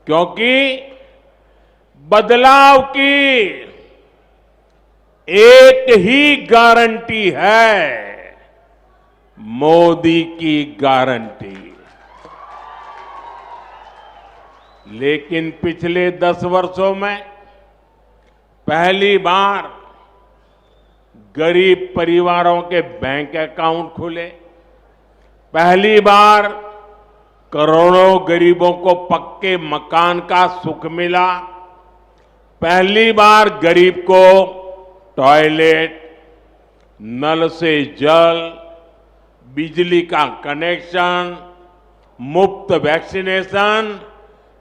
क्योंकि बदलाव की एक ही गारंटी है, मोदी की गारंटी। लेकिन पिछले 10 वर्षों में पहली बार गरीब परिवारों के बैंक अकाउंट खुले, पहली बार करोड़ों गरीबों को पक्के मकान का सुख मिला, पहली बार गरीब को टॉयलेट, नल से जल, बिजली का कनेक्शन, मुफ्त वैक्सीनेशन,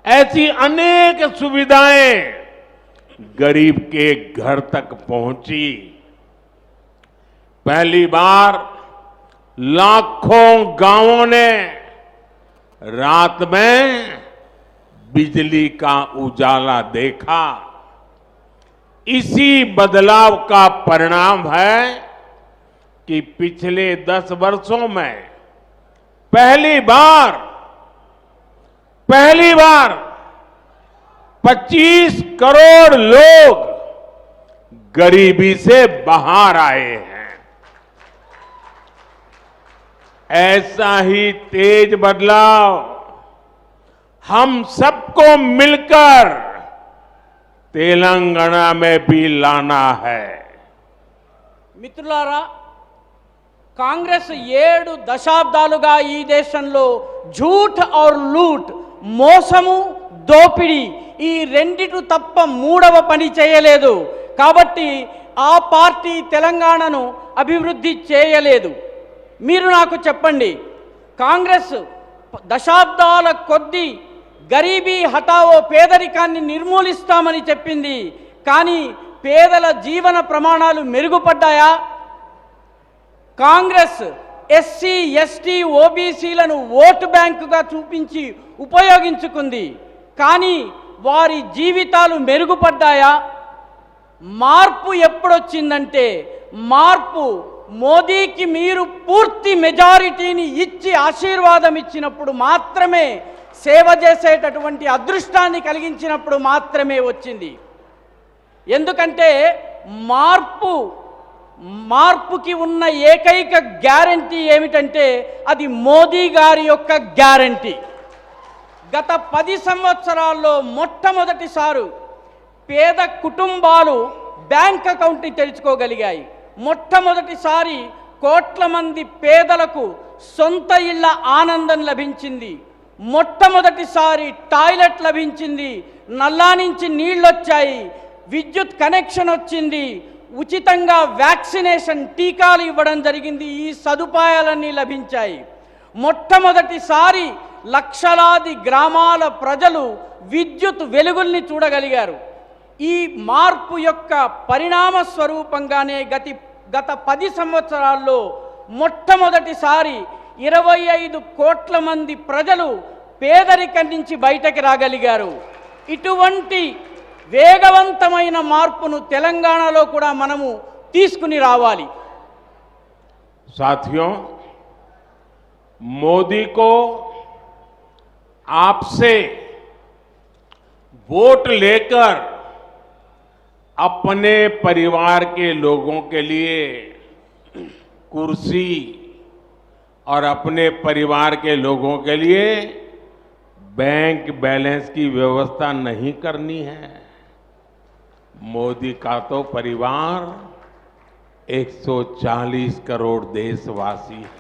ऐसी अनेक सुविधाएं गरीब के घर तक पहुंची। पहली बार लाखों गांवों ने रात में बिजली का उजाला देखा। इसी बदलाव का परिणाम है कि पिछले 10 वर्षों में पहली बार 25 करोड़ लोग गरीबी से बाहर आए हैं। ऐसा ही तेज बदलाव हम सबको मिलकर तेलंगाना में भी लाना है। మిత్రులారా, కాంగ్రెస్ 7 దశాబ్దాలుగా ఈ దేశంలో झूठ और लूट, మోసము, దోపిడీ ఈ రెండిటి తప్ప మూడవ పని చేయలేదు. కాబట్టి ఆ పార్టీ తెలంగాణను అభివృద్ధి చేయలేదు. మీరు నాకు చెప్పండి, కాంగ్రెస్ దశాబ్దాల కొద్దీ గరీబీ హటావో పేదరికాన్ని నిర్మూలిస్తామని చెప్పింది. కానీ పేదల జీవన ప్రమాణాలు మెరుగుపడ్డాయా? కాంగ్రెస్ ఎస్సీ, ఎస్టీ, ఓబీసీలను ఓటు బ్యాంకుగా చూపించి ఉపయోగించుకుంది. కానీ వారి జీవితాలు మెరుగుపడ్డాయా? మార్పు ఎప్పుడొచ్చిందంటే, మార్పు మోదీకి మీరు పూర్తి మెజారిటీని ఇచ్చి ఆశీర్వాదం ఇచ్చినప్పుడు మాత్రమే, సేవ చేసేటటువంటి అదృష్టాన్ని కలిగించినప్పుడు మాత్రమే వచ్చింది. ఎందుకంటే మార్పుకి ఉన్న ఏకైక గ్యారంటీ ఏమిటంటే అది మోదీ గారి యొక్క గ్యారంటీ. గత 10 సంవత్సరాల్లో మొట్టమొదటిసారి పేద కుటుంబాలు బ్యాంక్ అకౌంట్ని తెరుచుకోగలిగాయి. మొట్టమొదటిసారి కోట్ల మంది పేదలకు సొంత ఇళ్ల ఆనందం లభించింది. మొట్టమొదటిసారి టాయిలెట్ లభించింది, నల్లా నుంచి నీళ్ళొచ్చాయి, విద్యుత్ కనెక్షన్ వచ్చింది, ఉచితంగా వ్యాక్సినేషన్ టీకాలు ఇవ్వడం జరిగింది. ఈ సదుపాయాలన్నీ లభించాయి. మొట్టమొదటిసారి లక్షలాది గ్రామాల ప్రజలు విద్యుత్ వెలుగుల్ని చూడగలిగారు. ఈ మార్పు యొక్క పరిణామ స్వరూపంగానే గత 10 సంవత్సరాల్లో మొట్టమొదటిసారి 25 కోట్ల మంది ప్రజలు పేదరికం నుంచి బయటకు రాగలిగారు. ఇటువంటి వేగవంతమైన మార్పును తెలంగాణలో కూడా మనము తీసుకుని రావాలి. साथियों, मोदी को आपसे वोट लेकर अपने परिवार के लोगों के लिए कुर्सी और अपने परिवार के लोगों के लिए बैंक बैलेंस की व्यवस्था नहीं करनी है। मोदी का तो परिवार 140 करोड़ देशवासी है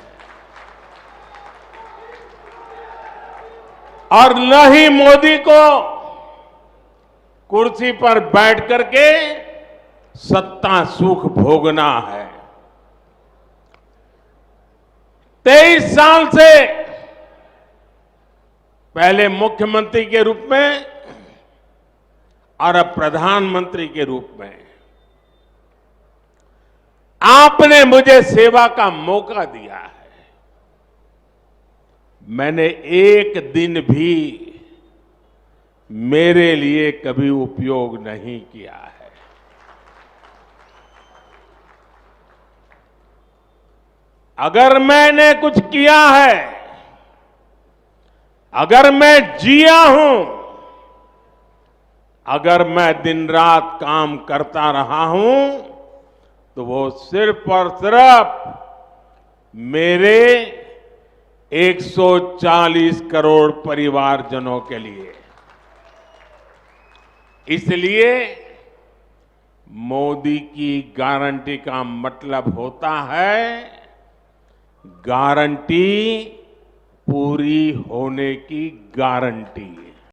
और न ही मोदी को कुर्सी पर बैठ करके सत्ता सुख भोगना है। 23 साल से पहले मुख्यमंत्री के रूप में और अब प्रधानमंत्री के रूप में आपने मुझे सेवा का मौका दिया है। मैंने एक दिन भी मेरे लिए कभी उपयोग नहीं किया है। अगर मैंने कुछ किया है, अगर मैं जिया हूं, अगर मैं दिन रात काम करता रहा हूं तो वो सिर्फ और सिर्फ मेरे 140 करोड़ परिवारजनों के लिए। इसलिए मोदी की गारंटी का मतलब होता है गारंटी पूरी होने की गारंटी।